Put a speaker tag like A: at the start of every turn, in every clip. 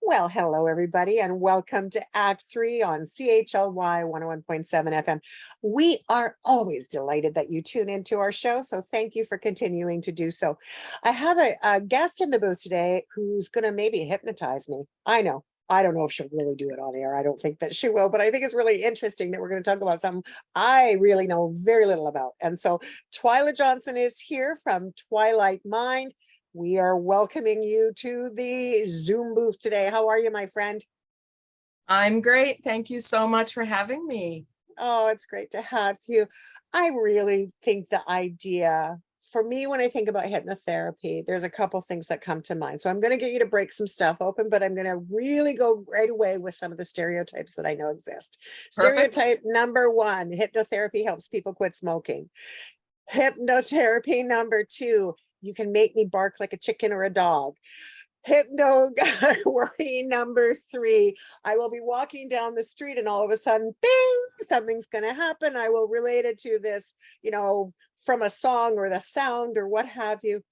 A: Well, hello, everybody, and welcome to Act 3 on CHLY 101.7 FM. We are always delighted that you tune into our show, so thank you for continuing to do so. I have a guest in the booth today who's going to maybe hypnotize me. I know. I don't know if she'll really do it on air. I don't think that she will, but I think it's really interesting that we're going to talk about something I really know very little about. And so Twyla Johnson is here from Twilight Mind. We are welcoming you to the Zoom booth today. How are you, my friend?
B: I'm great. Thank you so much for having me.
A: Oh, it's great to have you. I really think the idea, for me, when I think about hypnotherapy, there's a couple things that come to mind. So I'm going to get you to break some stuff open, but I'm going to really go right away with some of the stereotypes that I know exist.
B: Perfect.
A: Stereotype number one, hypnotherapy helps people quit smoking. Hypnotherapy number two, you can make me bark like a chicken or a dog. Hypno worry number three, I will be walking down the street and all of a sudden, bing, something's going to happen. I will relate it to this, from a song or the sound or what have you.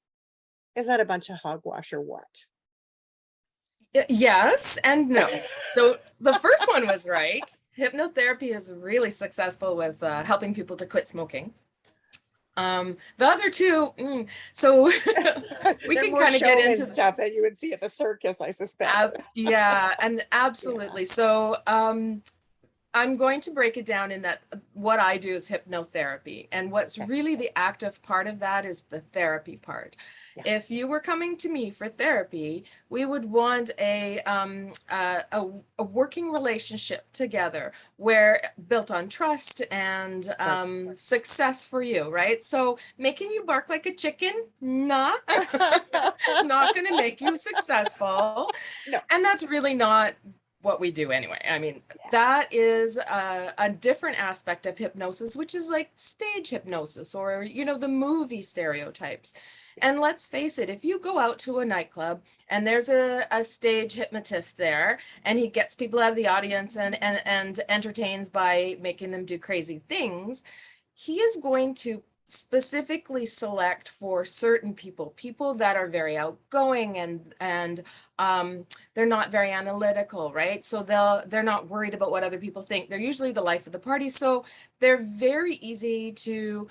A: Is that a bunch of hogwash or what?
B: Yes and no. So the first one was right. Hypnotherapy is really successful with helping people to quit smoking. The other two, so we
A: They're
B: can
A: more
B: kind of get
A: showman
B: into
A: stuff that you would see at the circus, I suspect.
B: yeah, and absolutely.
A: Yeah.
B: So I'm going to break it down in that what I do is hypnotherapy. And what's
A: Okay.
B: really the active part of that is the therapy part.
A: Yeah.
B: If you were coming to me for therapy, we would want a working relationship together where built on trust and success for you, right? So making you bark like a chicken, not, not going to make you successful.
A: No.
B: And that's really not what we do anyway. I mean, that is a different aspect of hypnosis, which is like stage hypnosis or, the movie stereotypes. And let's face it, if you go out to a nightclub and there's a stage hypnotist there and he gets people out of the audience and entertains by making them do crazy things, he is going to specifically select for certain people that are very outgoing and they're not very analytical, right? So they're not worried about what other people think. They're usually the life of the party, so they're very easy to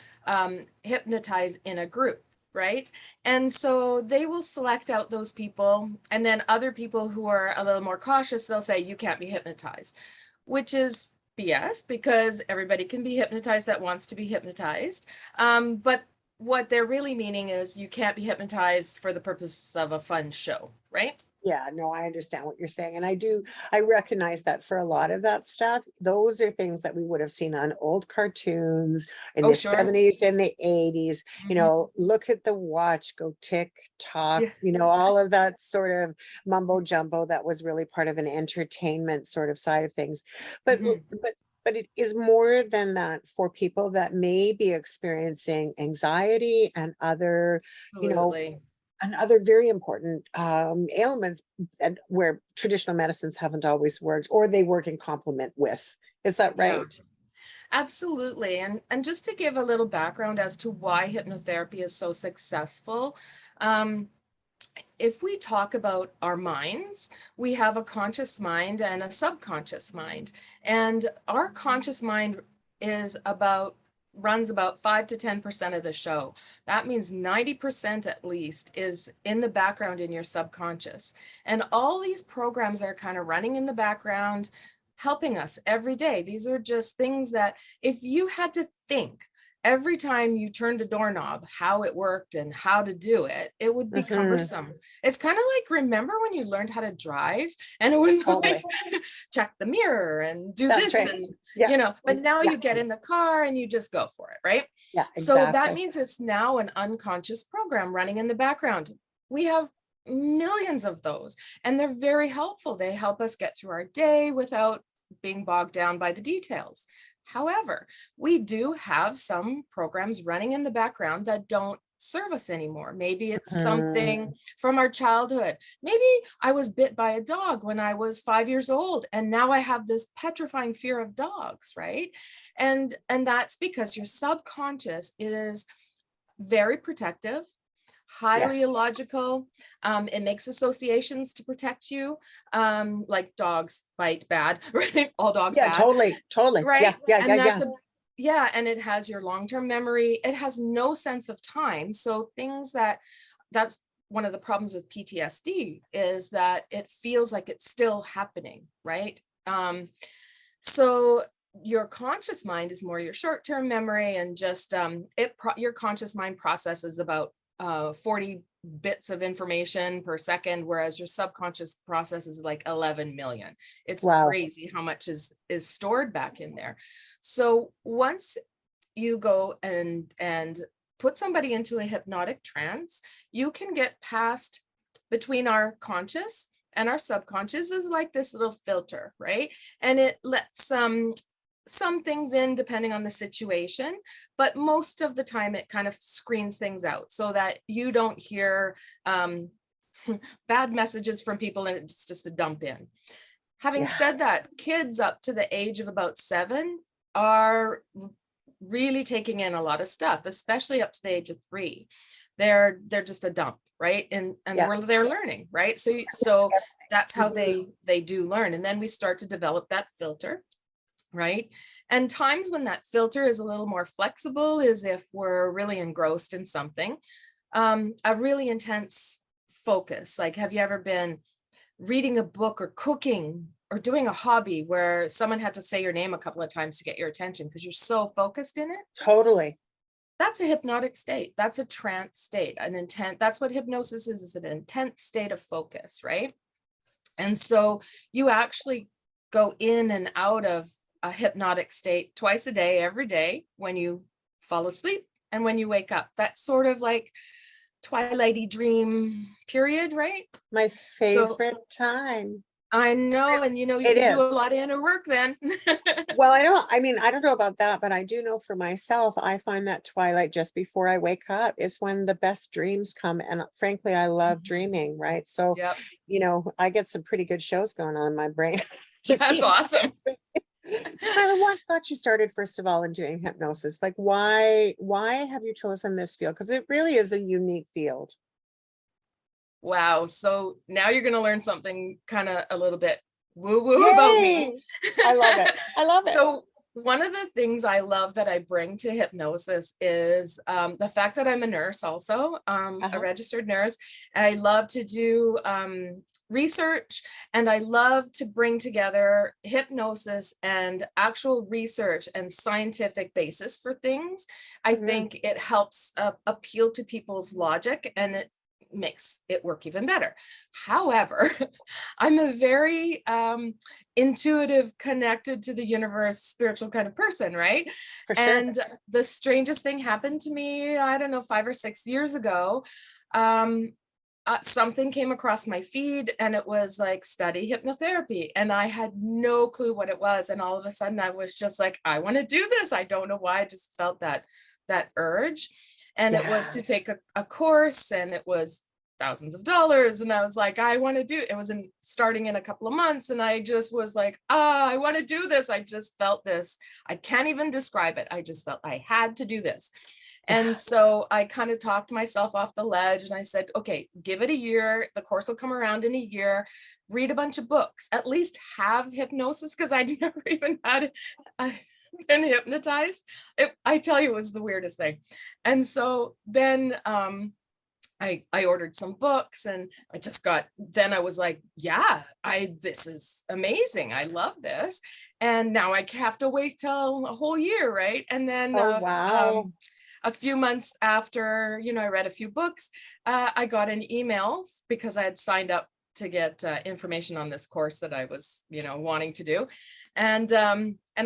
B: hypnotize in a group, right? And so they will select out those people, and then other people who are a little more cautious, they'll say you can't be hypnotized, which is BS, because everybody can be hypnotized that wants to be hypnotized. But what they're really meaning is you can't be hypnotized for the purpose of a fun show, right?
A: Yeah, no, I understand what you're saying. And I recognize that for a lot of that stuff, those are things that we would have seen on old cartoons in
B: Oh,
A: the
B: sure.
A: 70s and the 80s. Look at the watch, go tick tock, all of that sort of mumbo jumbo that was really part of an entertainment sort of side of things. But but it is more than that for people that may be experiencing anxiety and other,
B: Absolutely.
A: and other very important ailments, and where traditional medicines haven't always worked, or they work in complement with. Is that right?
B: Yeah. Absolutely. And just to give a little background as to why hypnotherapy is so successful, if we talk about our minds, we have a conscious mind and a subconscious mind. And our conscious mind runs about 5 to 10% of the show. That means 90% at least is in the background in your subconscious. And all these programs are kind of running in the background, helping us every day. These are just things that if you had to think every time you turned a doorknob, how it worked and how to do it, it would be cumbersome. It's kind of like, remember when you learned how to drive and it was like, check the mirror and do this, right. And but now you get in the car and you just go for it, right?
A: Yeah, exactly.
B: So that means it's now an unconscious program running in the background. We have millions of those, and they're very helpful. They help us get through our day without being bogged down by the details. However, we do have some programs running in the background that don't serve us anymore. Maybe it's something from our childhood. Maybe I was bit by a dog when I was 5 years old, and now I have this petrifying fear of dogs, right? And that's because your subconscious is very protective. highly
A: Yes.
B: illogical. It makes associations to protect you, like dogs bite bad, right? All dogs
A: Yeah,
B: bad,
A: totally. Totally. Yeah.
B: right?
A: Yeah. Yeah.
B: And
A: Yeah.
B: yeah, and it has your long-term memory. It has no sense of time. So that's one of the problems with PTSD, is that it feels like it's still happening, right? So your conscious mind is more your short-term memory, and just your conscious mind processes about 40 bits of information per second, whereas your subconscious processes like 11 million. It's
A: Wow.
B: crazy how much is stored back in there. So once you go and put somebody into a hypnotic trance, you can get past, between our conscious and our subconscious is like this little filter, right? And it lets some things in depending on the situation, but most of the time it kind of screens things out so that you don't hear bad messages from people, and it's just a dump in. Having
A: Yeah.
B: said that, kids up to the age of about 7 are really taking in a lot of stuff, especially up to the age of 3. They're just a dump, right? And
A: Yeah.
B: they're learning, right? So that's how they do learn. And then we start to develop that filter, right? And times when that filter is a little more flexible is if we're really engrossed in something, a really intense focus. Like, have you ever been reading a book or cooking or doing a hobby where someone had to say your name a couple of times to get your attention because you're so focused in it?
A: Totally.
B: That's a hypnotic state. That's a trance state, an intent. That's what hypnosis is an intense state of focus, right? And so you actually go in and out of a hypnotic state twice a day, every day, when you fall asleep and when you wake up. That's sort of like twilighty dream period, right?
A: My
B: So
A: favorite time.
B: I know, and you
A: It
B: can do a
A: is.
B: lot of inner work then.
A: Well, I don't know about that, but I do know for myself, I find that twilight just before I wake up is when the best dreams come. And frankly, I love dreaming, right? So,
B: Yep,
A: I get some pretty good shows going on in my brain. to
B: that's
A: be
B: awesome.
A: Twyla, what got you started, first of all, in doing hypnosis? Like, why have you chosen this field? Because it really is a unique field.
B: Wow. So now you're going to learn something kind of a little bit woo woo about me.
A: Yay! I love it. I love it.
B: So one of the things I love that I bring to hypnosis is the fact that I'm a nurse also, a registered nurse. And I love to do research, and I love to bring together hypnosis and actual research and scientific basis for things. I think it helps appeal to people's logic, and it makes it work even better. However, I'm a very intuitive, connected to the universe, spiritual kind of person, right?
A: For sure.
B: And the strangest thing happened to me, I don't know, 5 or 6 years ago. Something came across my feed, and it was like, study hypnotherapy, and I had no clue what it was. And all of a sudden I was just like, I want to do this. I don't know why. I just felt that urge. And it was to take a course, and it was thousands of dollars. And I was like, I want to do it. It was starting in a couple of months. And I just was like, I want to do this. I just felt this. I can't even describe it. I just felt I had to do this. And so I kind of talked myself off the ledge, and I said, okay, give it a year. The course will come around in a year. Read a bunch of books, at least have hypnosis, because I'd never even had been hypnotized. I tell you, it was the weirdest thing. And so then I ordered some books, and then I was like, yeah, this is amazing. I love this. And now I have to wait till a whole year, right? And then
A: wow.
B: a few months after, I read a few books, I got an email because I had signed up to get information on this course that I was, wanting to do. And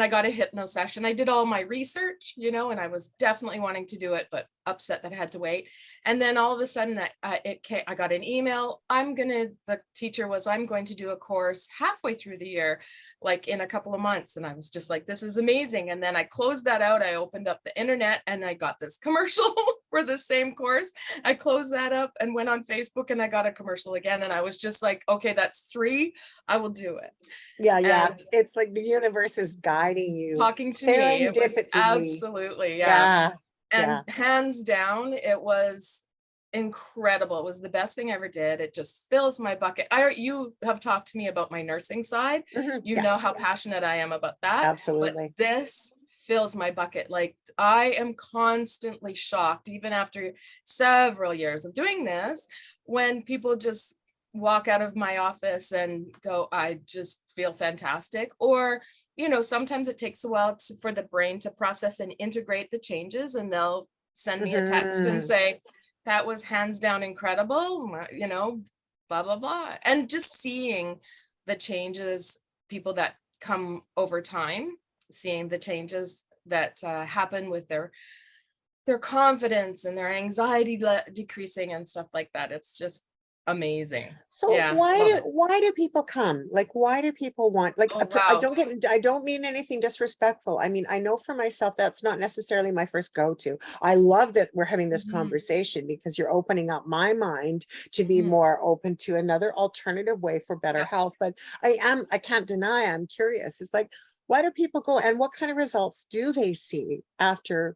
B: I got a hypno session. I did all my research, and I was definitely wanting to do it, but upset that I had to wait. And then all of a sudden I got an email. The teacher was, I'm going to do a course halfway through the year, like in a couple of months. And I was just like, this is amazing. And then I closed that out. I opened up the internet, and I got this commercial for the same course. I closed that up and went on Facebook, and I got a commercial again. And I was just like, okay, that's 3. I will do it.
A: Yeah.
B: And
A: it's like the universe is guiding you.
B: Talking to me. It was
A: Serendipity.
B: absolutely, yeah.
A: Yeah.
B: And hands down, it was incredible. It was the best thing I ever did. It just fills my bucket. You have talked to me about my nursing side. You
A: Yeah,
B: know how passionate I am about that.
A: absolutely.
B: But this fills my bucket. Like, I am constantly shocked, even after several years of doing this, when people just walk out of my office and go, I just feel fantastic. Or, sometimes it takes a while for the brain to process and integrate the changes, and they'll send me a text and say, that was hands down incredible, blah, blah, blah. And just seeing the changes, people that come over time, seeing the changes that happen with their confidence and their anxiety decreasing and stuff like that. It's just amazing.
A: So
B: Yeah.
A: why do people come? Like, why do people want, like,
B: Oh, wow.
A: I don't mean anything disrespectful. I mean, I know for myself, that's not necessarily my first go-to. I love that we're having this conversation, because you're opening up my mind to be more open to another alternative way for better health. But I can't deny, I'm curious. It's like, why do people go, and what kind of results do they see after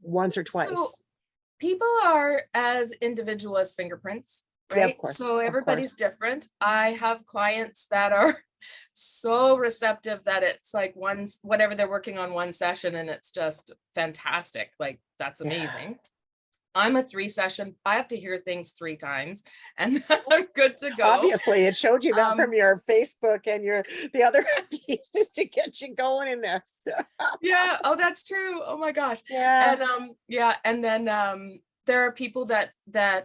A: once or twice?
B: So people are as individual as fingerprints, right?
A: Yeah, of course,
B: So everybody's different. I have clients that are so receptive that it's like whatever they're working on one session, and it's just fantastic. Like, that's amazing. I'm a 3 session. I have to hear things 3 times, and then I'm good to go.
A: Obviously, it showed you that from your Facebook and the other pieces to get you going in this.
B: Yeah. Oh, that's true. Oh my gosh.
A: Yeah.
B: And yeah. And then there are people that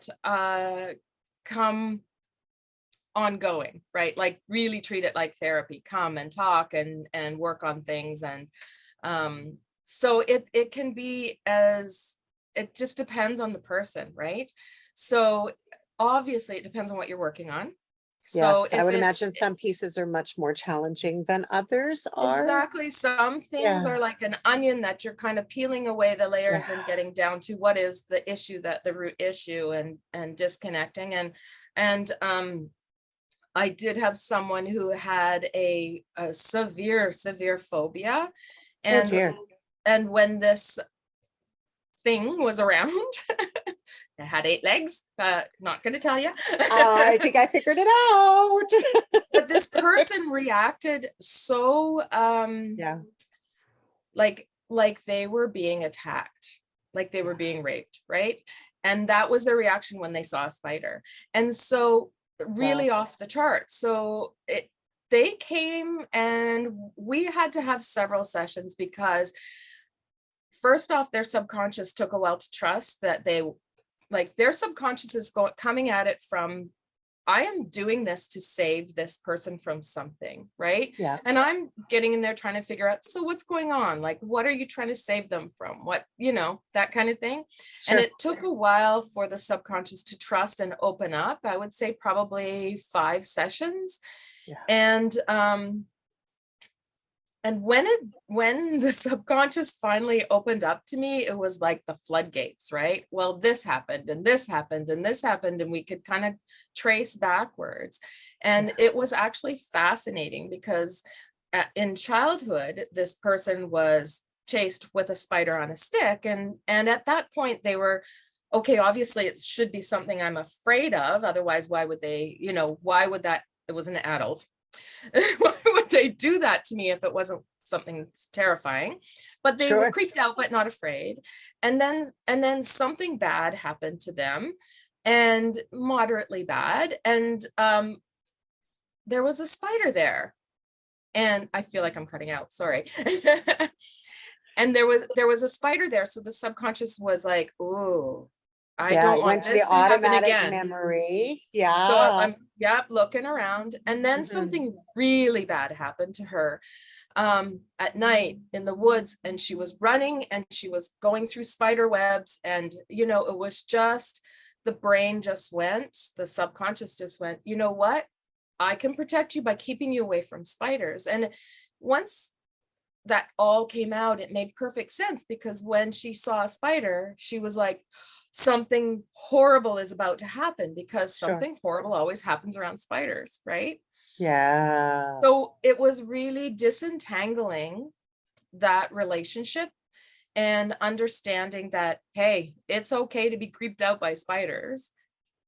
B: come ongoing, right? Like, really treat it like therapy, come and talk and work on things. And so it can be it just depends on the person, right? So obviously it depends on what you're working on. So
A: Yes, I would imagine some pieces are much more challenging than others are.
B: Exactly. Some things are like an onion that you're kind of peeling away the layers and getting down to what is the issue, the root issue, and disconnecting. And I did have someone who had a severe phobia.
A: Oh dear.
B: And when this thing was around, it had 8 legs, not going to tell you.
A: I think I figured it out.
B: But this person reacted so like they were being attacked, like they were being raped, right? And that was their reaction when they saw a spider. And so really off the chart. So they came, and we had to have several sessions, because first off, their subconscious took a while to trust that their subconscious is coming at it from, I am doing this to save this person from something, right?
A: Yeah.
B: And I'm getting in there trying to figure out, so what's going on? Like, what are you trying to save them from? What, that kind of thing. Sure. And it took a while for the subconscious to trust and open up. I would say probably 5 sessions. Yeah. And when the subconscious finally opened up to me, it was like the floodgates, right? Well, this happened, and this happened, and this happened, and we could kind of trace backwards. And it was actually fascinating, because in childhood, this person was chased with a spider on a stick. And at that point, they were, okay, obviously it should be something I'm afraid of. Otherwise, why would they, why would that, it was an adult. Why would they do that to me if it wasn't something terrifying? But they were creeped out, but not afraid. And then something bad happened to them, and moderately bad. And there was a spider there. And I feel like I'm cutting out, sorry. And there was a spider there. So the subconscious was like, "Ooh, I don't want this to happen again."
A: Memory. Yeah.
B: So I'm looking around, and then something really bad happened to her at night in the woods, and she was running, and she was going through spider webs, and it was just, the brain just went, the subconscious just went, you know what? I can protect you by keeping you away from spiders. And once that all came out, it made perfect sense, because when she saw a spider, she was like, something horrible is about to happen, because something horrible always happens around spiders, right?
A: Yeah.
B: So it was really disentangling that relationship and understanding that, hey, it's okay to be creeped out by spiders,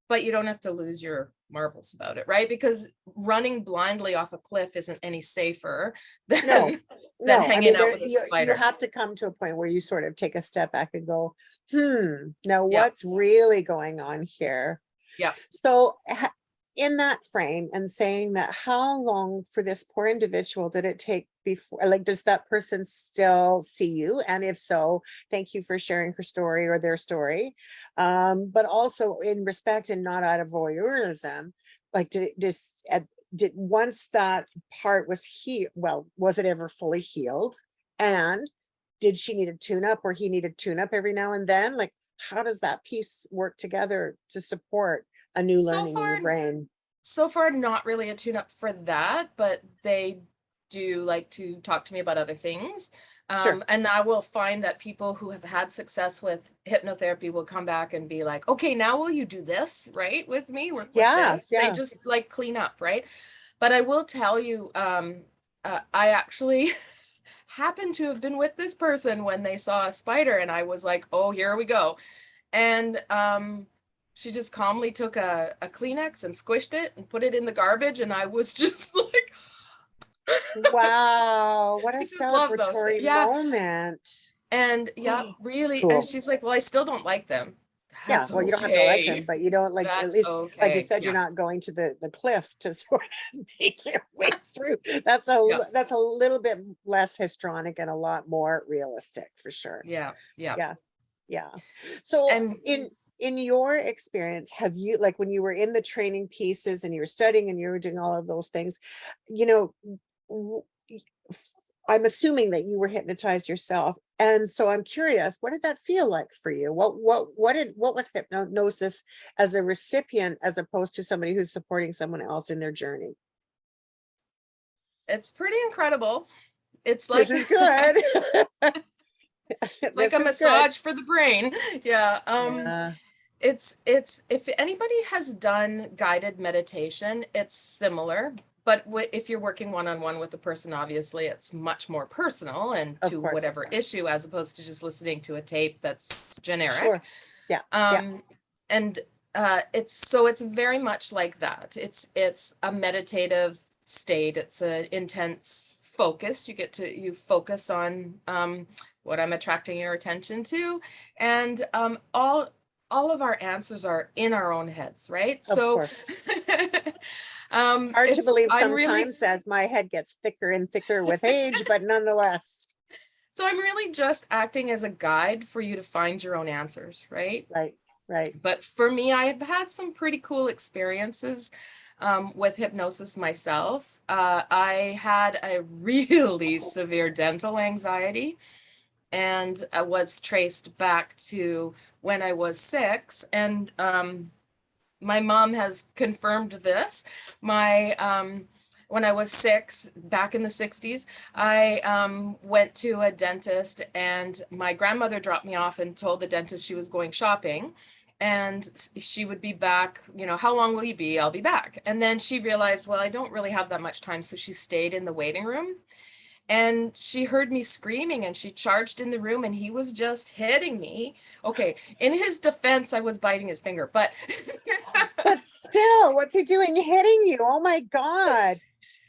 B: but you don't have to lose your marbles about it, right? Because running blindly off a cliff isn't any safer than
A: No,
B: than
A: no. I
B: hanging
A: mean,
B: out
A: there
B: with a
A: you
B: spider.
A: have to come to a point where you sort of take a step back and go, now
B: Yeah,
A: what's really going on here?
B: yeah.
A: So in that frame and saying that, how long for this poor individual did it take before, like, does that person still see you? And if so, thank you for sharing her story or their story. But also in respect and not out of voyeurism, like, did once that part was healed, well, was it ever fully healed? And did she need a tune up, or he needed tune up every now and then? Like, how does that piece work together to support a new
B: So
A: learning in your
B: far,
A: brain?
B: so far, not really a tune-up for that, but they do like to talk to me about other things.
A: Sure.
B: And I will find that people who have had success with hypnotherapy will come back and be like, okay, now will you do this, right? With me, work with
A: Yeah,
B: this. They
A: yeah.
B: just like clean up, right? But I will tell you, I actually happened to have been with this person when they saw a spider, and I was like, oh, here we go. And she just calmly took a Kleenex and squished it and put it in the garbage. And I was just like,
A: Wow, what a
B: I just love those.
A: celebratory
B: Yeah.
A: moment.
B: And yeah, really. And
A: Cool.
B: she's like, well, I still don't like them.
A: Yeah,
B: That's
A: well, you don't have to like them,
B: okay.
A: but you don't, like, at
B: That's
A: least, like you
B: okay.
A: said, you're
B: Yeah.
A: not going to the cliff to sort of make your way through. That's
B: Yeah.
A: that's a little bit less histrionic and a lot more realistic, for sure.
B: Yeah. Yeah.
A: Yeah, yeah. So
B: And
A: in your experience, have you, like, when you were in the training pieces and you were studying and you were doing all of those things, you know, w- I'm assuming that you were hypnotized yourself. And so I'm curious, what did that feel like for you? What was hypnosis as a recipient, as opposed to somebody who's supporting someone else in their journey?
B: it's pretty incredible. It's
A: This
B: like
A: is good.
B: it's like
A: This
B: a
A: is good.
B: massage for the brain. Yeah.
A: Yeah,
B: It's if anybody has done guided meditation, it's similar, but if you're working one-on-one with a person, obviously it's much more personal and
A: of
B: to
A: course.
B: whatever issue, as opposed to just listening to a tape that's generic.
A: Sure. Yeah, yeah,
B: Um, and it's very much like that. It's a meditative state. It's an intense focus. You focus on what I'm attracting your attention to, and all of our answers are in our own heads, right?
A: of
B: So
A: course. Hard to believe
B: I'm really
A: sometimes as my head gets thicker and thicker with age, but nonetheless.
B: so I'm really just acting as a guide for you to find your own answers, right?
A: Right, right.
B: But for me, I have had some pretty cool experiences with hypnosis myself. I had a really severe dental anxiety, and was traced back to when I was 6. And my mom has confirmed this. My when I was 6, back in the 60s, I went to a dentist, and my grandmother dropped me off and told the dentist she was going shopping, and she would be back. How long will you be? I'll be back. And then she realized, well, I don't really have that much time, so she stayed in the waiting room. And she heard me screaming, and she charged in the room, and he was just hitting me. Okay, in his defense, I was biting his finger, but
A: But still, what's he doing hitting you? Oh my God.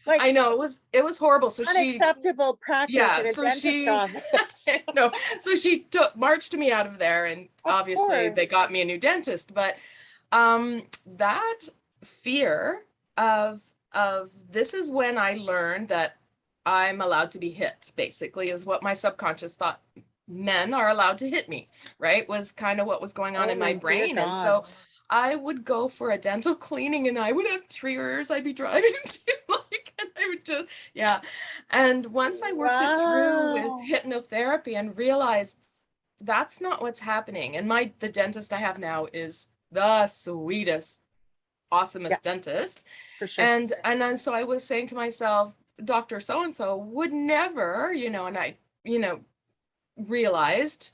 A: Like,
B: I know it was horrible. So
A: unacceptable practice
B: yeah,
A: in a
B: so
A: dentist
B: she,
A: office.
B: no, so she marched me out of there, and
A: Of
B: obviously they got
A: course.
B: me a new dentist. But that fear of this is when I learned that I'm allowed to be hit, basically, is what my subconscious thought. Men are allowed to hit me, right? Was kind of what was going on
A: Oh
B: in my
A: my dear
B: brain. And
A: God.
B: so I would go for a dental cleaning, and I would have tears. I'd be driving to, like, and I would just, yeah. And once I worked it through with
A: Wow.
B: hypnotherapy and realized that's not what's happening. And the dentist I have now is the sweetest,
A: Yeah,
B: awesomest dentist.
A: for sure.
B: And then so I was saying to myself, Dr. So and so would never, and I, realized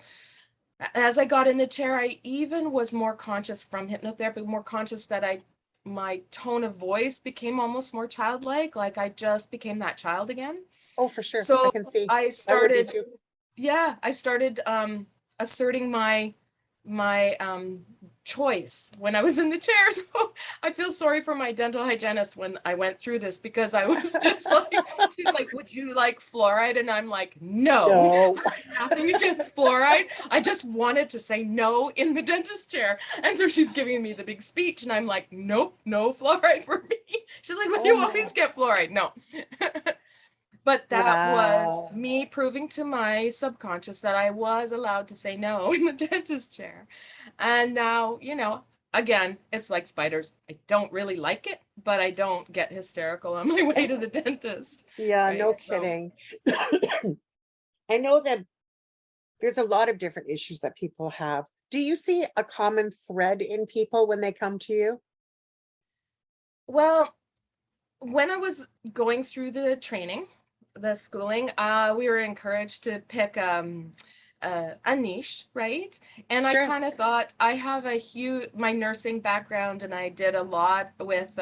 B: as I got in the chair, I even was more conscious from hypnotherapy, more conscious that my tone of voice became almost more childlike, like I just became that child again.
A: Oh, for sure. I
B: So
A: can see.
B: I
A: I would be
B: started
A: too.
B: Yeah, I started asserting my choice when I was in the chair. So I feel sorry for my dental hygienist when I went through this, because I was just like, she's like, would you like fluoride? And I'm like, no,
A: No.
B: I have nothing against fluoride. I just wanted to say no in the dentist chair. And so she's giving me the big speech and I'm like, nope, no fluoride for me. She's like, but
A: Oh
B: you
A: my.
B: always get fluoride. No. But that was
A: Wow.
B: me proving to my subconscious that I was allowed to say no in the dentist chair. And now, again, it's like spiders. I don't really like it, but I don't get hysterical on my way to the dentist.
A: Yeah,
B: Right.
A: no
B: So,
A: kidding. I know that there's a lot of different issues that people have. Do you see a common thread in people when they come to you?
B: well, when I was going through the training, the schooling, we were encouraged to pick a niche, right? And I
A: Sure.
B: kind of thought, I have a huge my nursing background, and I did a lot with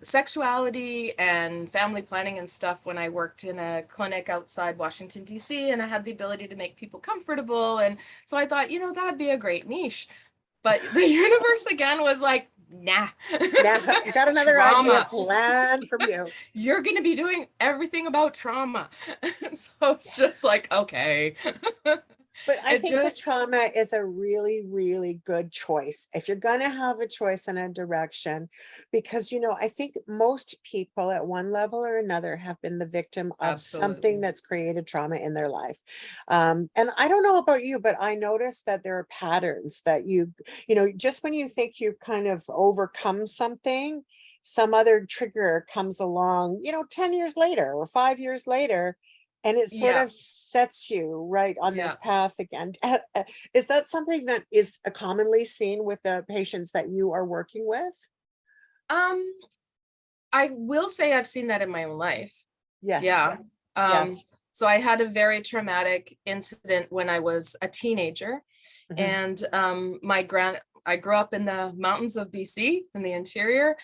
B: sexuality and family planning and stuff when I worked in a clinic outside Washington, D.C., and I had the ability to make people comfortable. And so I thought, that'd be a great niche. But the universe again was like, nah.
A: Now, got another idea
B: Trauma.
A: planned from you.
B: You're going to be doing everything about trauma. So it's just like, okay.
A: But I
B: It
A: think the
B: just,
A: trauma is a really, really good choice if you're going to have a choice in a direction, because, I think most people at one level or another have been the victim of something
B: absolutely.
A: that's created trauma in their life. And I don't know about you, but I notice that there are patterns that just when you think you've kind of overcome something, some other trigger comes along, 10 years later or 5 years later, and it sort
B: Yeah.
A: of sets you right on
B: Yeah.
A: this path again. Is that something that is commonly seen with the patients that you are working with?
B: Um, I will say I've seen that in my own life.
A: Yes.
B: Yeah. Um,
A: Yes.
B: so I had a very traumatic incident when I was a teenager,
A: Mhm.
B: and I grew up in the mountains of BC in the interior,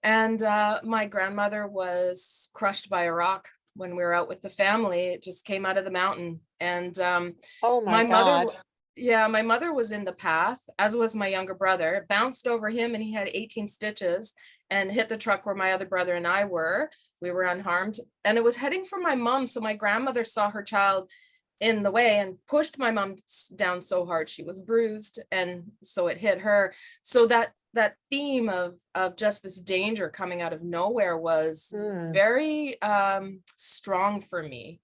B: and my grandmother was crushed by a rock when we were out with the family. It just came out of the mountain, and
A: Oh my
B: my mother
A: God.
B: w- yeah, my mother was in the path, as was my younger brother. It bounced over him and he had 18 stitches and hit the truck where my other brother and I were. We were unharmed, and it was heading for my mom. So my grandmother saw her child in the way and pushed my mom down so hard she was bruised, and so it hit her. So that theme of just this danger coming out of nowhere was
A: Mm,
B: very strong for me.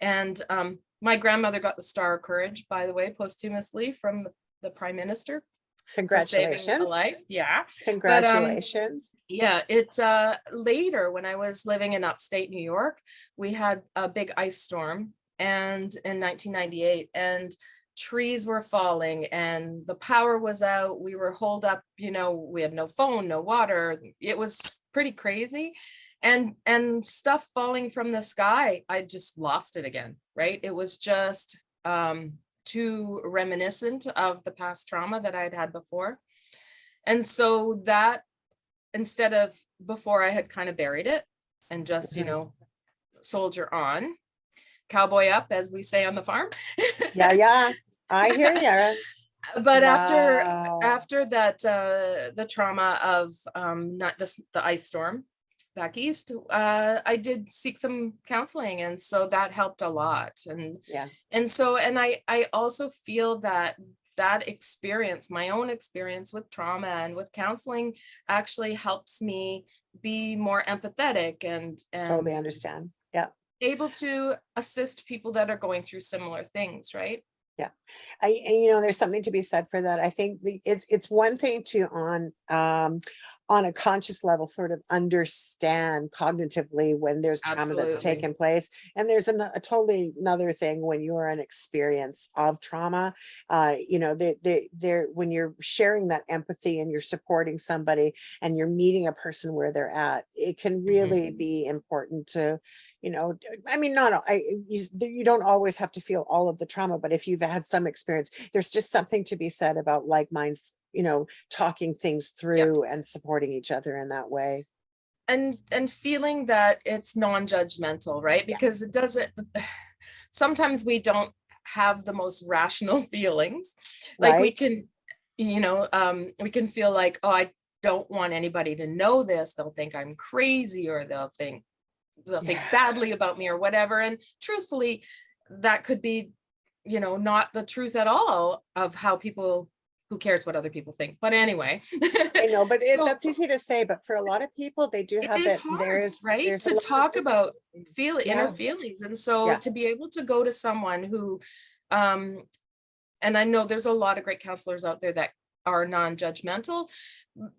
B: And my grandmother got the Star of Courage, by the way, posthumously from the Prime Minister for saving a
A: congratulations.
B: life. Yeah. But
A: Congratulations.
B: yeah, it's later when I was living in upstate New York, we had a big ice storm, and in 1998, and trees were falling and the power was out. We were holed up, we had no phone, no water. It was pretty crazy. And stuff falling from the sky, I just lost it again, right? It was just too reminiscent of the past trauma that I'd had before. And so that, instead of, before I had kind of buried it and just,
A: Mhm.
B: soldier on, cowboy up, as we say on the farm.
A: Yeah, yeah. I hear you.
B: But after
A: Wow.
B: after that, the trauma of not the ice storm back east, I did seek some counseling, and so that helped a lot.
A: Yeah.
B: And I also feel that that experience, my own experience with trauma and with counseling, actually helps me be more empathetic and
A: Totally understand. Yeah.
B: able to assist people that are going through similar things, right?
A: Yeah. And there's something to be said for that. I think it's one thing to on a conscious level sort of understand cognitively when there's trauma that's
B: Absolutely.
A: taken place, and there's a totally another thing when you're an experience of trauma. They when you're sharing that empathy and you're supporting somebody and you're meeting a person where they're at, it can
B: Mhm.
A: really be important to you know I mean, not you don't always have to feel all of the trauma, but if you've had some experience, there's just something to be said about like minds, talking things
B: Yep.
A: through and supporting each other in that way.
B: And feeling that it's non-judgmental, right?
A: Yeah.
B: Because it doesn't, sometimes we don't have the most rational feelings. Like we
A: Right.
B: can, we can feel like, oh, I don't want anybody to know this. They'll think I'm crazy, or they'll think
A: Yeah.
B: badly about me or whatever. And truthfully, that could be, not the truth at all of how people, who cares what other people think. But anyway,
A: I know, but
B: so
A: that's easy to say, but for a lot of people, they do
B: it
A: have
B: is
A: that.
B: hard, right?
A: There's a
B: To
A: lot of
B: talk about inner
A: yeah,
B: feelings. And so
A: yeah,
B: to be able to go to someone who, um, and I know there's a lot of great counselors out there that are non-judgmental,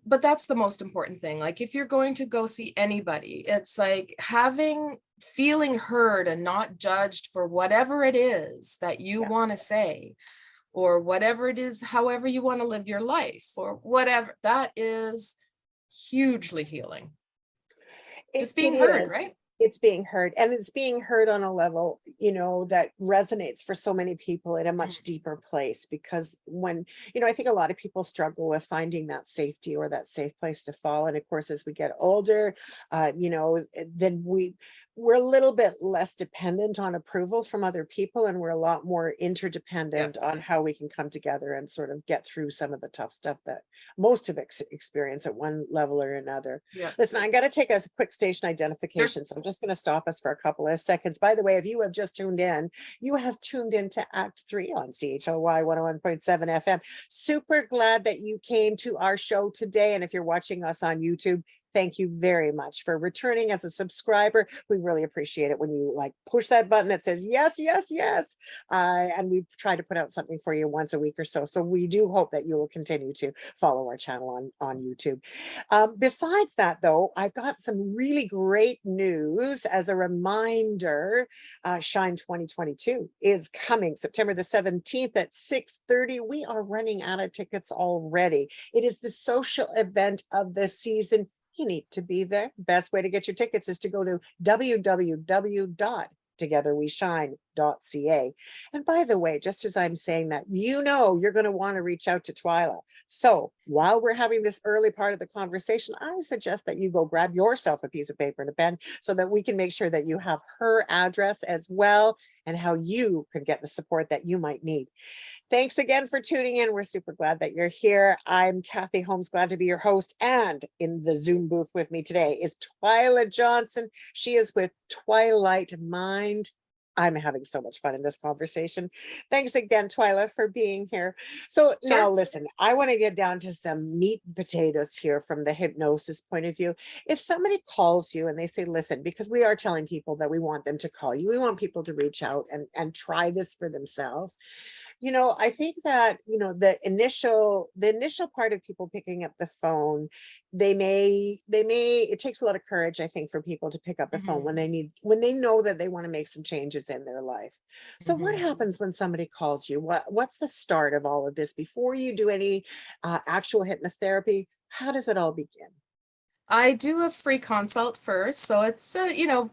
B: but that's the most important thing. Like if you're going to go see anybody, it's like feeling heard and not judged for whatever it is that you
A: yeah.
B: want to say, or whatever it is, however you want to live your life, or whatever. That is hugely healing. Just
A: It
B: being heard,
A: is.
B: right?
A: It's being heard, and it's being heard on a level, that resonates for so many people in a much
B: Mhm.
A: deeper place. Because when, I think a lot of people struggle with finding that safety or that safe place to fall. And of course, as we get older, then we're a little bit less dependent on approval from other people, and we're a lot more
B: Yeah.
A: interdependent on how we can come together and sort of get through some of the tough stuff that most of us experience at one level or another.
B: Yeah.
A: Listen, I got to take a quick station
B: Sure.
A: identification, so I'm just going to stop us for a couple of seconds. By the way, if you have just tuned in, you have tuned into Act 3 on CHLY 101.7 FM. Super glad that you came to our show today. And if you're watching us on YouTube, thank you very much for returning as a subscriber. We really appreciate it when you push that button that says yes, yes, yes. And we try to put out something for you once a week or so. So we do hope that you will continue to follow our channel on YouTube. Besides that, though, I've got some really great news. As a reminder, Shine 2022 is coming September the 17th at 6:30. We are running out of tickets already. It is the social event of the season. You need to be there. Best way to get your tickets is to go to www.togetherweshine.ca. And by the way, just as I'm saying that, you're going to want to reach out to Twyla. So while we're having this early part of the conversation, I suggest that you go grab yourself a piece of paper and a pen so that we can make sure that you have her address as well, and how you can get the support that you might need. Thanks again for tuning in. We're super glad that you're here. I'm Kathy Holmes, glad to be your host. And in the Zoom booth with me today is Twyla Johnson. She is with Twilight Mind. I'm having so much fun in this conversation. Thanks again, Twyla, for being here. So now
B: Sure.
A: listen, I want to get down to some meat and potatoes here from the hypnosis point of view. If somebody calls you and they say, listen, because we are telling people that we want them to call you, we want people to reach out and try this for themselves. I think that, the initial part of people picking up the phone, it takes a lot of courage, I think, for people to pick up the phone when
B: Mhm.
A: when they know that they want to make some changes in their life. So what
B: Mhm.
A: happens when somebody calls you? What's the start of all of this before you do any actual hypnotherapy? How does it all begin?
B: I do a free consult first, so it's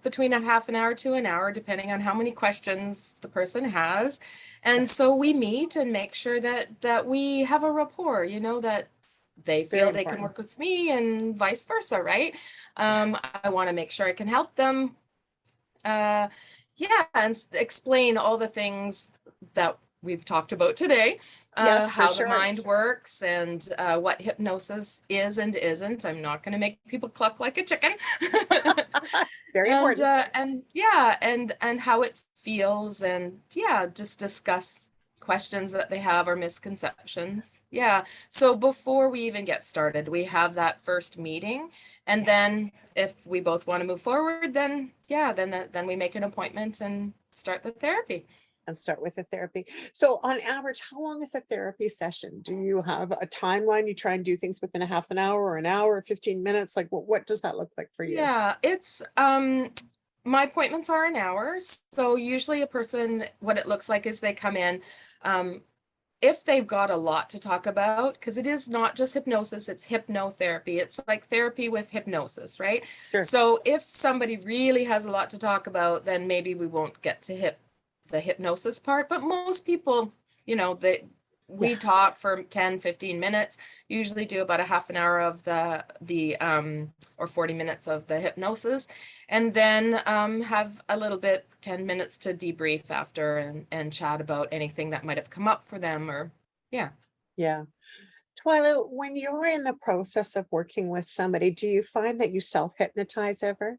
B: between a half an hour to an hour, depending on how many questions the person has.
A: Yeah,
B: And so we meet and make sure that we have a rapport, that they
A: it's very
B: feel they can
A: important.
B: work with me and vice versa, right? I want to make sure I can help them. Uh, yeah, and explain all the things that we've talked about today,
A: Yes, for
B: how the
A: sure.
B: mind works, and what hypnosis is and isn't. I'm not going to make people cluck like a chicken.
A: Very
B: and
A: important.
B: and yeah, and how it feels, and yeah, just discuss questions that they have or misconceptions. Yeah. So before we even get started, we have that first meeting, and
A: Yeah.
B: then if we both want to move forward, then yeah, then we make an appointment and start the therapy.
A: And start with the therapy. So on average, how long is a therapy session? Do you have a timeline? You try and do things within a half an hour or an hour or 15 minutes? Like what does that look like for you?
B: Yeah, it's my appointments are an hour. So usually a person, what it looks like is they come in, um if they've got a lot to talk about, because it is not just hypnosis, it's hypnotherapy. It's like therapy with hypnosis, right?
A: Sure.
B: So if somebody really has a lot to talk about, then maybe we won't get to the hypnosis part. But most people, they we talk for 10-15 minutes, usually do about a half an hour of the or 40 minutes of the hypnosis, and then have a little bit, 10 minutes to debrief after and chat about anything that might have come up for them, or yeah.
A: Yeah. Twyla, when you're in the process of working with somebody, do you find that you self-hypnotize ever?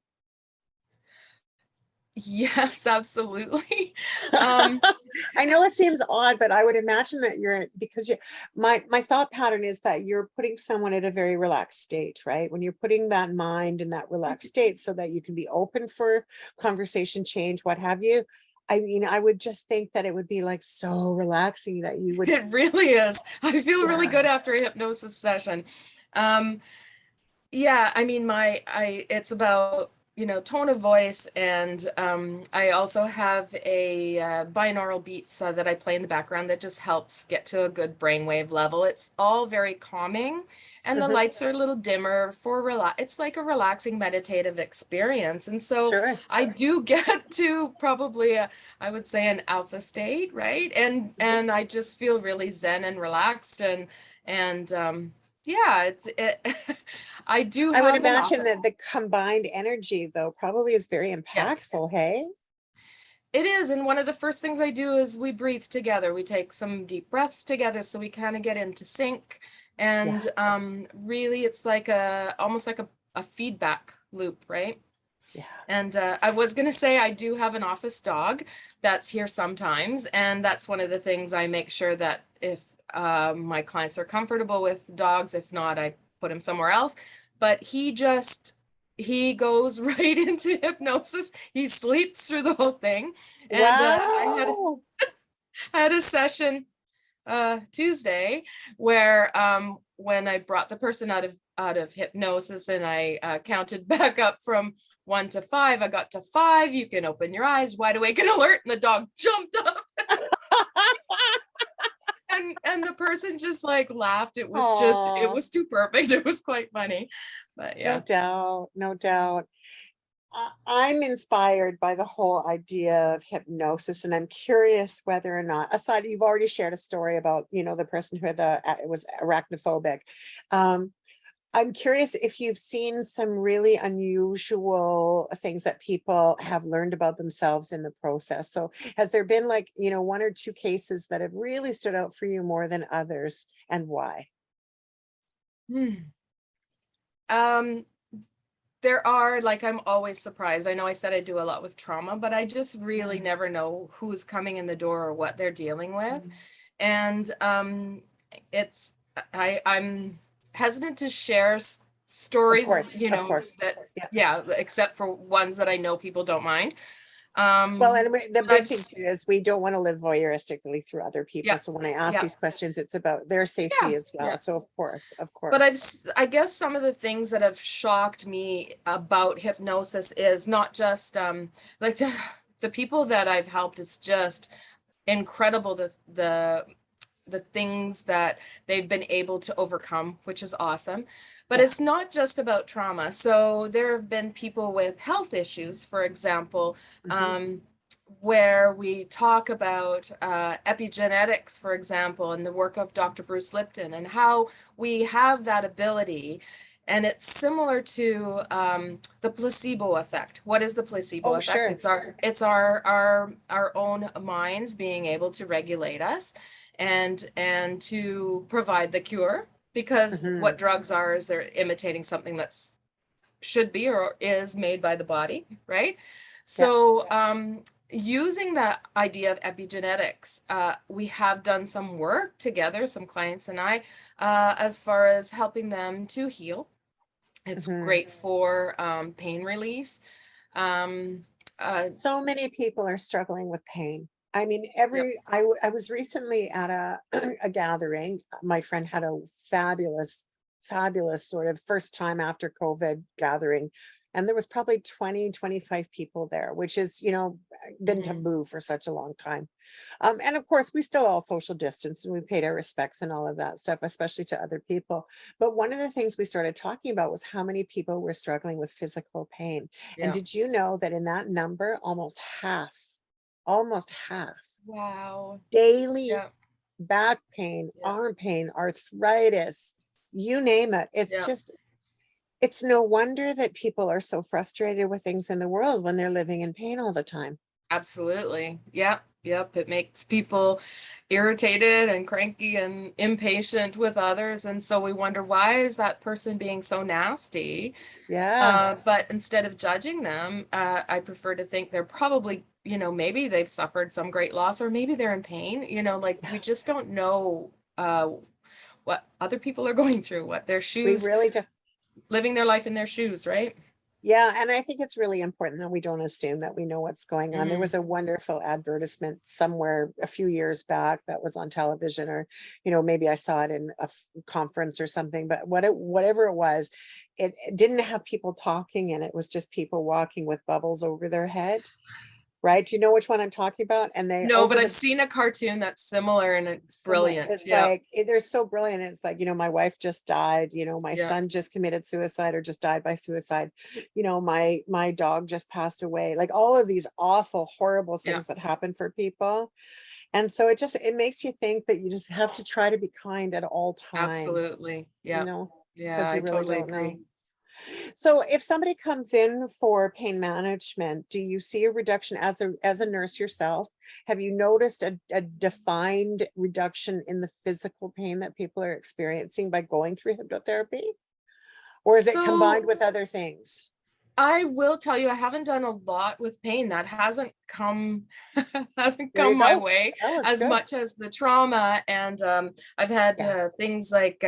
B: Yes, absolutely.
A: I know it seems odd, but I would imagine that because my thought pattern is that you're putting someone at a very relaxed state, right? When you're putting that mind in that relaxed state so that you can be open for conversation, change, what have you. I mean, I would just think that it would be like so relaxing that you would.
B: It really is. I feel really
A: Yeah.
B: good after a hypnosis session. Yeah, I mean, it's about, tone of voice, and I also have a binaural beats that I play in the background that just helps get to a good brainwave level. It's all very calming, and the lights are a little dimmer for it's like a relaxing meditative experience. And so
A: Sure.
B: I do get to probably I would say an alpha state, right? And I just feel really zen and relaxed, and yeah, I do
A: I would
B: have an
A: imagine
B: office.
A: that the combined energy, though, probably is very
B: Yeah,
A: impactful. Hey?
B: it is. And one of the first things I do is we breathe together. We take some deep breaths together so we kind of get into sync.
A: Yeah.
B: And really, it's like almost like a feedback loop, right?
A: Yeah.
B: And I was going to say, I do have an office dog that's here sometimes. And that's one of the things I make sure that if my clients are comfortable with dogs, if not, I put him somewhere else. But he goes right into hypnosis. He sleeps through the whole thing. And
A: Wow.
B: I had a session Tuesday where when I brought the person out of hypnosis and I counted back up from 1 to 5, I got to 5. You can open your eyes, wide awake and alert, and the dog jumped up. And the person just like laughed. It
A: Aw,
B: was too perfect. It was quite funny. But
A: no
B: yeah.
A: doubt, no doubt. I'm inspired by the whole idea of hypnosis, and I'm curious whether or not, aside, you've already shared a story about, the person who had it was arachnophobic. Um, I'm curious if you've seen some really unusual things that people have learned about themselves in the process. So has there been like, one or two cases that have really stood out for you more than others, and why?
B: Hmm. Um, there are, like, I'm always surprised. I know I said I do a lot with trauma, but I just really
A: Yeah.
B: never know who's coming in the door or what they're dealing with.
A: Mm.
B: And it's I'm hesitant to share stories,
A: Of course.
B: that,
A: Yeah.
B: yeah, except for ones that I know people don't mind.
A: Well, and the
B: But
A: good thing too is we don't want to live voyeuristically through other people.
B: Yeah,
A: So when I ask
B: yeah,
A: these questions, it's about their
B: yeah,
A: safety as well.
B: yeah.
A: So of
B: But
A: course.
B: I guess some of the things that have shocked me about hypnosis is not just like the people that I've helped. It's just incredible the things that they've been able to overcome, which is awesome. But
A: Yeah.
B: it's not just about trauma. So there have been people with health issues, for example,
A: Mhm.
B: where we talk about epigenetics, for example, and the work of Dr. Bruce Lipton, and how we have that ability. And it's similar to the placebo effect. What is the placebo
A: Oh,
B: effect?
A: sure.
B: It's our own minds being able to regulate us and to provide the cure. Because
A: Mhm.
B: what drugs are is they're imitating something that's should be or is made by the body, right?
A: Yeah.
B: So using that idea of epigenetics, we have done some work together, some clients and I, as far as helping them to heal. It's
A: Mhm.
B: great for pain relief. Um,
A: So many people are struggling with pain. I mean,
B: yep.
A: I was recently at a a gathering. My friend had a fabulous sort of first time after COVID gathering. And there was probably 20, 25 people there, which is, been
B: Mhm.
A: taboo for such a long time. And of course, we still all social distance and we paid our respects and all of that stuff, especially to other people. But one of the things we started talking about was how many people were struggling with physical pain. And
B: Yeah.
A: did you know that in that number, almost half
B: Wow.
A: daily
B: Yeah.
A: back pain,
B: Yeah.
A: arm pain, arthritis, you name it. It's
B: Yeah.
A: just, it's no wonder that people are so frustrated with things in the world when they're living in pain all the time.
B: Absolutely. Yep. Yep. It makes people irritated and cranky and impatient with others. And so we wonder, why is that person being so nasty?
A: Yeah.
B: But instead of judging them, I prefer to think they're probably, maybe they've suffered some great loss, or maybe they're in pain, like we just don't know what other people are going through, what their
A: We
B: shoes,
A: really do.
B: living their life in their shoes, right?
A: Yeah, and I think it's really important that we don't assume that we know what's going on. There
B: Mhm.
A: was a wonderful advertisement somewhere a few years back that was on television, or maybe I saw it in a conference or something, but whatever it was, it didn't have people talking in it. It was just people walking with bubbles over their head, right? Do you know which one I'm talking about? And they
B: No,
A: over
B: but I've
A: the
B: seen a cartoon that's similar and it's
A: similar,
B: brilliant.
A: it's
B: Yeah.
A: like they're so brilliant. It's like, my wife just died, my
B: Yeah.
A: son just committed suicide or just died by suicide, my dog just passed away, like all of these awful, horrible
B: Yeah.
A: things that happen for people. And so it makes you think that you just have to try to be kind at all times,
B: Absolutely. Yeah. Yeah,
A: because
B: I
A: you really
B: totally
A: don't know.
B: agree.
A: So if somebody comes in for pain management, do you see a reduction as a nurse yourself? Have you noticed a defined reduction in the physical pain that people are experiencing by going through hypnotherapy? Or is it combined
B: So
A: with other things?
B: I will tell you, I haven't done a lot with pain. That hasn't come hasn't
A: There you
B: come my
A: go.
B: way
A: Oh, it's
B: as
A: good.
B: much as the trauma. And I've had
A: Yeah,
B: things like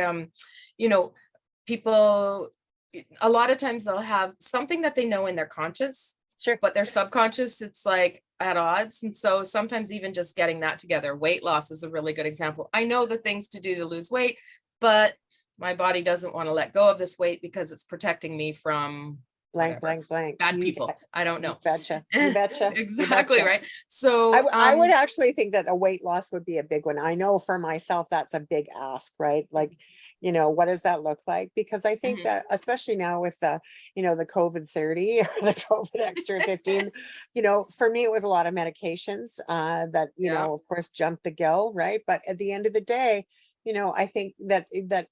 B: you know, people a lot of times they'll have something that they know in their conscious,
A: sure.
B: but their subconscious, it's like at odds. And so sometimes even just getting that together, weight loss is a really good example. I know the things to do to lose weight, but my body doesn't want to let go of this weight because it's protecting me from
A: Blank,
B: whatever
A: blank, blank.
B: bad people. I don't
A: You
B: know.
A: betcha. You betcha. You
B: Exactly,
A: betcha.
B: right? So
A: I would actually think that a weight loss would be a big one. I know for myself, that's a big ask, right? Like, what does that look like? Because I think
B: mhm,
A: that especially now with the COVID 30 or the COVID extra 15, for me, it was a lot of medications that,
B: yeah.
A: of course, jumped the gill, right? But at the end of the day, I think that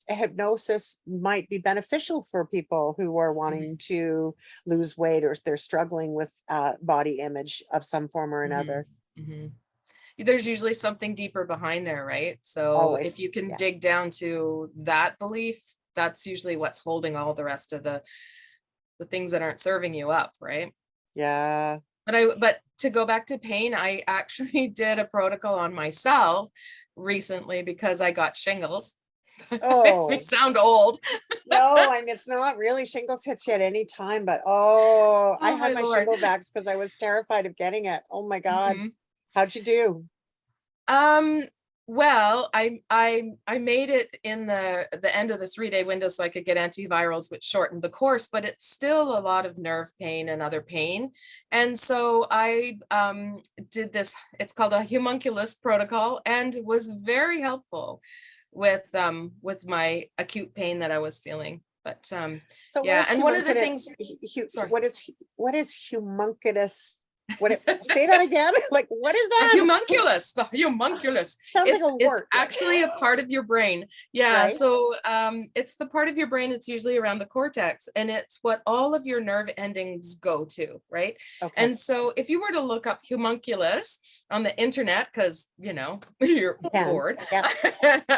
A: hypnosis might be beneficial for people who are wanting
B: Mhm,
A: to lose weight, or they're struggling with body image of some form or
B: mhm,
A: another.
B: mhm. There's usually something deeper behind there, right? So if
A: Always.
B: you can
A: Yeah.
B: dig down to that belief, that's usually what's holding all the rest of the things that aren't serving you up, right?
A: Yeah.
B: But to go back to pain, I actually did a protocol on myself recently because I got shingles. Makes me
A: Oh,
B: sound old.
A: no, and it's not really, shingles hits you at any time, but oh, I
B: Oh
A: had
B: my
A: my
B: Lord.
A: shingle backs because I was terrified of getting it. Oh my God.
B: Mhm.
A: How'd you do?
B: Um, well, I made it in the end of the 3-day window so I could get antivirals, which shortened the course, but it's still a lot of nerve pain and other pain. And so I did this, it's called a Humunkulous protocol, and was very helpful with my acute pain that I was feeling. But
A: So what
B: yeah,
A: is
B: and one of the
A: homunculus?
B: things, sorry.
A: What is homunculus? Say that again? Like, what is
B: The
A: that?
B: humunculus, the humunculus.
A: Sounds like a
B: It's
A: wart,
B: actually a part of your brain. Yeah,
A: right?
B: so it's the part of your brain, it's usually around the cortex, and it's what all of your nerve endings go to, right?
A: Okay.
B: And so if you were to look up humunculus on the internet, because you're
A: Can.
B: bored,
A: Yeah,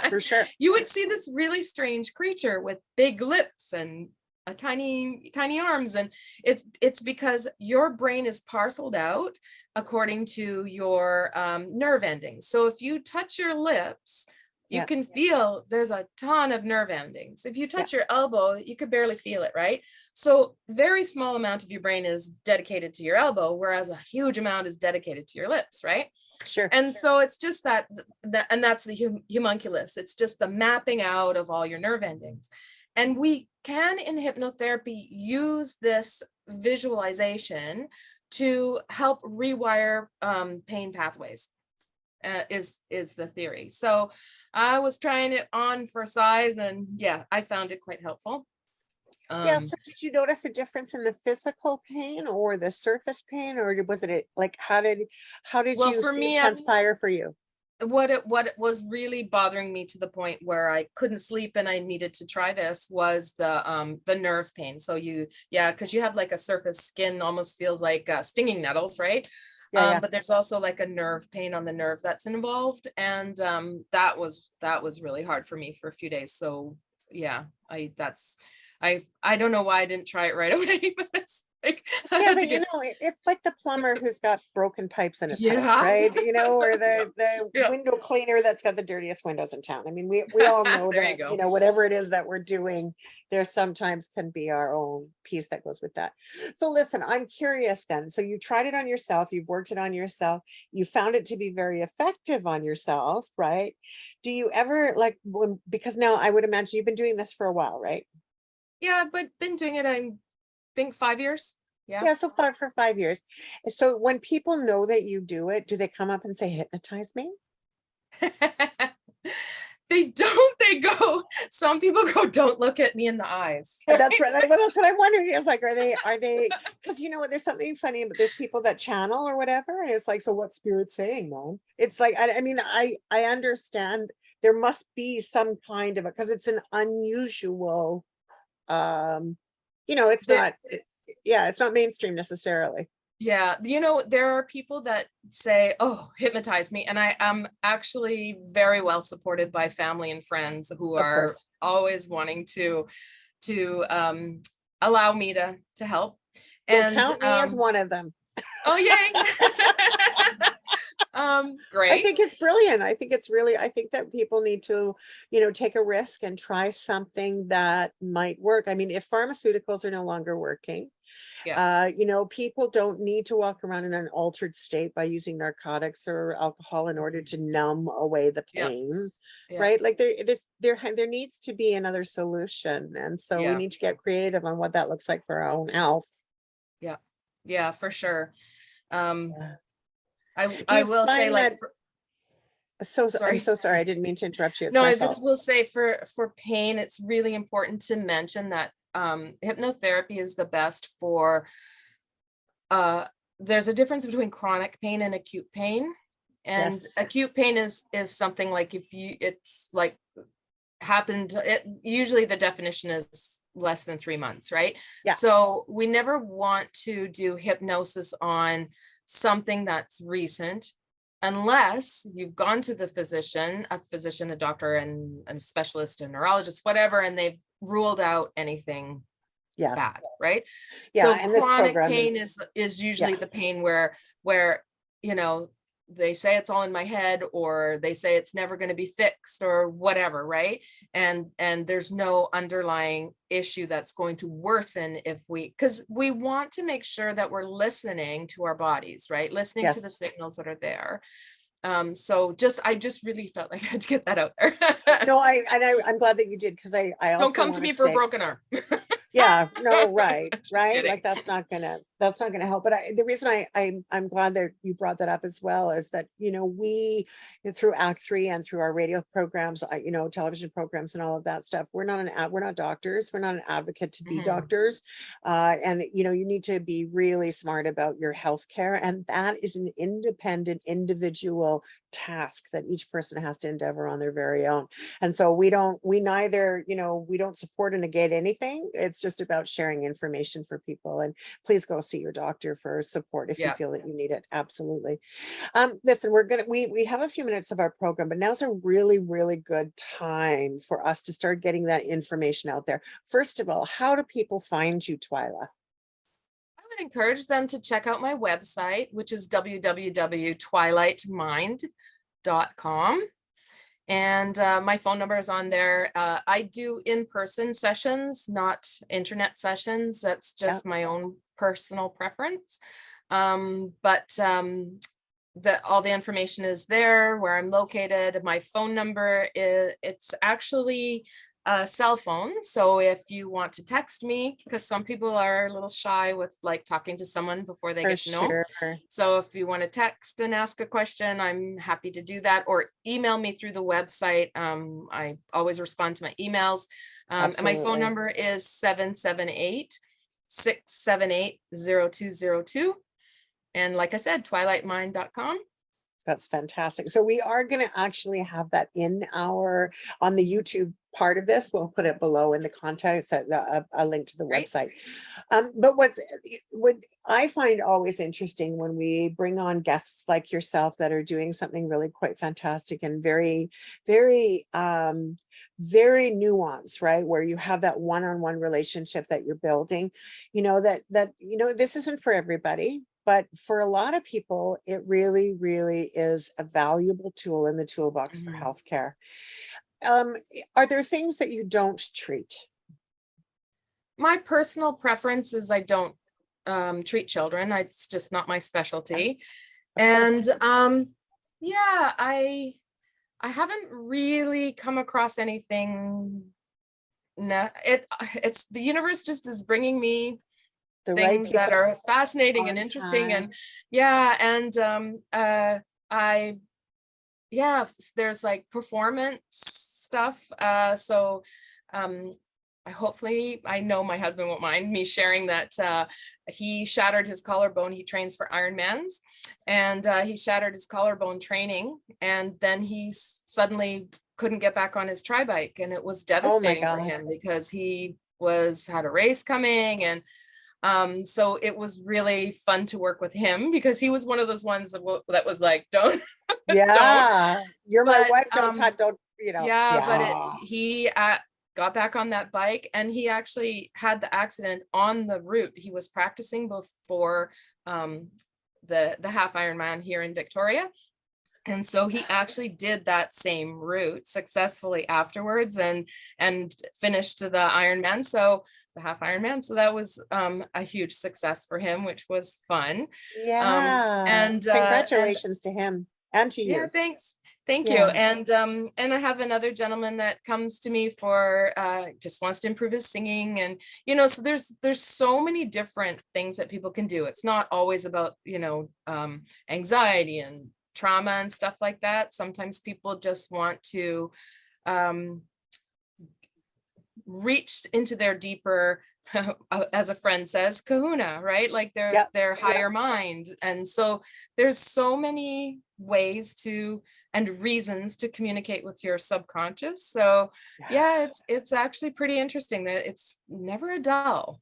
A: for sure.
B: you would see this really strange creature with big lips and a tiny arms, and it's because your brain is parceled out according to your nerve endings. So if you touch your lips, you
A: Yeah,
B: can feel there's a ton of nerve endings. If you
A: yeah,
B: touch your elbow, you could barely feel it, right? So very small amount of your brain is dedicated to your elbow, whereas a huge amount is dedicated to your lips, right?
A: sure.
B: And so it's just that and that's the humunculus. It's just the mapping out of all your nerve endings. And we can in hypnotherapy use this visualization to help rewire pain pathways. Is the theory. So I was trying it on for size, and yeah, I found it quite helpful.
A: Yeah,
B: Um,
A: so did you notice a difference in the physical pain or the surface pain, or was it like how did
B: well,
A: you
B: for
A: see it
B: me,
A: transpire for you?
B: what it was really bothering me to the point where I couldn't sleep and I needed to try this was the nerve pain. So because you have like a surface skin, almost feels like stinging nettles, right?
A: Yeah, yeah.
B: But there's also like a nerve pain on the nerve that's involved, and that was really hard for me for a few days. So yeah, I don't know why I didn't try it right away, but it's like I
A: Yeah,
B: had
A: but
B: to get
A: it's like the plumber who's got broken pipes in his house,
B: yeah.
A: right? Or the
B: Yeah.
A: window cleaner that's got the dirtiest windows in town. I mean, we all know
B: There you
A: that,
B: go.
A: whatever it is that we're doing, there sometimes can be our own piece that goes with that. So listen, I'm curious then. So you tried it on yourself, you've worked it on yourself, you found it to be very effective on yourself, right? Do you ever because now I would imagine you've been doing this for a while, right?
B: Yeah, but been doing it, I think 5 years. Yeah.
A: Yeah, so far for 5 years. So when people know that you do it, do they come up and say, hypnotize me?
B: They don't, they go, some people go, don't look at me in the eyes.
A: That's right. Well, that's what I'm wondering. Is like, are they, because you know what, there's something funny, but there's people that channel or whatever. And it's like, so what's spirit saying, Mom? It's like, I mean, I understand there must be some kind of it because it's an unusual, um, it's
B: There,
A: not, yeah, it's not mainstream necessarily.
B: yeah, there are people that say, oh, hypnotize me. And I am actually very well supported by family and friends who
A: Of
B: are
A: course.
B: always wanting to allow me to help.
A: Well,
B: And
A: count me as one of them.
B: oh, yay.
A: I
B: Great.
A: think it's brilliant. I think that people need to, take a risk and try something that might work. I mean, if pharmaceuticals are no longer working,
B: Yeah.
A: people don't need to walk around in an altered state by using narcotics or alcohol in order to numb away the
B: Yeah.
A: pain,
B: Yeah.
A: right? Like there needs to be another solution. And so we
B: Yeah.
A: need to get creative on what that looks like for our own health.
B: Yeah. Yeah, for sure. Um,
A: Yeah.
B: I
A: Do
B: I
A: you
B: will say,
A: find
B: like,
A: that, I'm
B: sorry.
A: so sorry. I didn't mean to interrupt you. It's
B: No,
A: my
B: I
A: fault.
B: just will say for pain, it's really important to mention that hypnotherapy is the best for uh there's a difference between chronic pain and acute pain. And
A: Yes.
B: acute pain is something like if you it's like happened, it usually the definition is less than 3 months, right?
A: Yeah.
B: So we never want to do hypnosis on something that's recent unless you've gone to the physician, a doctor, and a specialist, a neurologist, whatever, and they've ruled out anything
A: Yeah.
B: bad, right?
A: Yeah.
B: So
A: And this
B: chronic
A: program
B: pain
A: is,
B: is
A: yeah.
B: usually the pain where you know they say it's all in my head, or they say it's never going to be fixed, or whatever, right? And there's no underlying issue that's going to worsen if because we want to make sure that we're listening to our bodies, right? Listening to the
A: Yes.
B: signals that are there. So I just really felt like I had to get that out there.
A: No, I'm glad that you did, because I
B: Don't
A: also
B: come to
A: want to
B: me for a
A: say,
B: broken arm.
A: yeah, no, right,
B: Just
A: right.
B: kidding.
A: Like that's not gonna help. But the reason I'm glad that you brought that up as well is that, we, through Act Three and through our radio programs, television programs and all of that stuff, we're not doctors. We're not an advocate to be
B: Mhm.
A: doctors. And you need to be really smart about your health care. And that is an independent, individual task that each person has to endeavor on their very own. And so we neither, we don't support or negate anything. It's just about sharing information for people. And please go see your doctor for support if you
B: Yeah.
A: feel that you need it. Absolutely. Listen, we have a few minutes of our program, but now's a really, really good time for us to start getting that information out there. First of all, how do people find you, Twyla?
B: I would encourage them to check out my website, which is www.twilightmind.com. And my phone number is on there. I do in-person sessions, not internet sessions. That's
A: Yeah,
B: just my own personal preference. But all the information is there, where I'm located. My phone number it's actually a cell phone. So if you want to text me, because some people are a little shy with like talking to someone before they
A: for
B: get to know.
A: sure.
B: So if you want to text and ask a question, I'm happy to do that, or email me through the website. I always respond to my emails. And my phone
A: Absolutely.
B: number is 778-678-0202. And like I said, twilightmind.com.
A: That's fantastic. So we are going to actually have that on the YouTube part of this. We'll put it below in the context, a link to the
B: Great.
A: website. But what I find always interesting when we bring on guests like yourself that are doing something really quite fantastic and very, very, very nuanced, right? Where you have that one-on-one relationship that you're building, this isn't for everybody. But for a lot of people, it really, really is a valuable tool in the toolbox for healthcare. Are there things that you don't treat?
B: My personal preference is I don't treat children. It's just not my specialty. And yeah, I haven't really come across anything. It's the universe just is bringing me things that are fascinating and interesting, and there's like performance stuff. So I know my husband won't mind me sharing that he shattered his collarbone. He trains for Ironmans, and he shattered his collarbone training, and then he suddenly couldn't get back on his tri-bike, and it was devastating for him because he had a race coming, and so it was really fun to work with him because he was one of those ones that was like, don't.
A: You're my wife, don't touch, don't,
B: but he got back on that bike, and he actually had the accident on the route. He was practicing before the half Ironman here in Victoria. And so he actually did that same route successfully afterwards and finished the Ironman. So the half Ironman. So that was a huge success for him, which was fun.
A: And congratulations to him and to you.
B: Yeah, thanks. Thank you. And I have another gentleman that comes to me for just wants to improve his singing, and so there's so many different things that people can do. It's not always about anxiety and trauma and stuff like that. Sometimes people just want to reach into their deeper, as a friend says, kahuna, right? Like their higher mind. And so there's so many ways and reasons to communicate with your subconscious. So it's actually pretty interesting that it's never dull.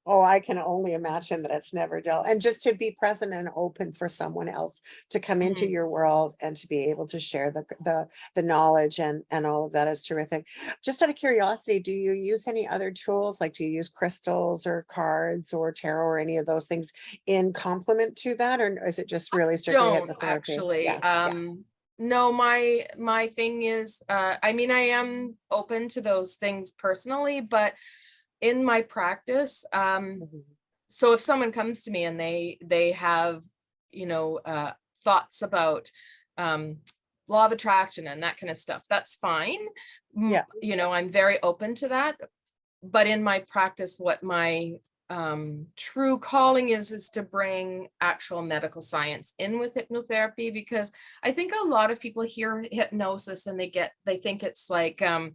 A: Oh, I can only imagine that it's never dull. And just to be present and open for someone else to come into your world and to be able to share the knowledge and all of that is terrific. Just out of curiosity, do you use any other tools? Like, do you use crystals or cards or tarot or any of those things in complement to that? Or is it just really strictly hypnotherapy?
B: Actually. No, my thing is, I am open to those things personally, but in my practice, so if someone comes to me and they have, thoughts about law of attraction and that kind of stuff, that's fine. I'm very open to that. But in my practice, what my true calling is to bring actual medical science in with hypnotherapy, because I think a lot of people hear hypnosis and they think it's like I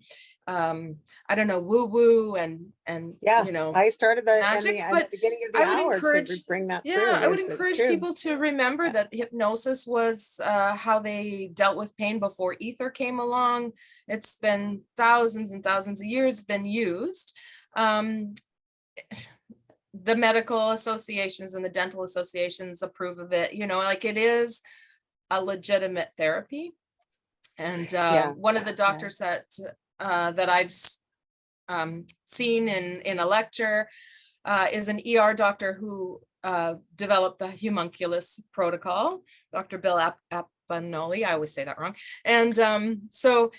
B: don't know, woo woo and
A: I started
B: magic,
A: at the beginning of the hour to bring that through.
B: I would encourage people to remember that hypnosis was how they dealt with pain before ether came along. It's been thousands and thousands of years been used. The medical associations and the dental associations approve of it, like it is a legitimate therapy. And one of the doctors that I've seen in a lecture is an ER doctor who developed the Humunkulous protocol, Dr. Bill Apanoli. I always say that wrong. And so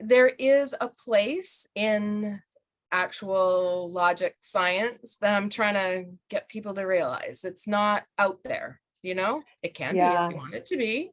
B: there is a place in actual logic science that I'm trying to get people to realize. It's not out there, it can be if you want it to be.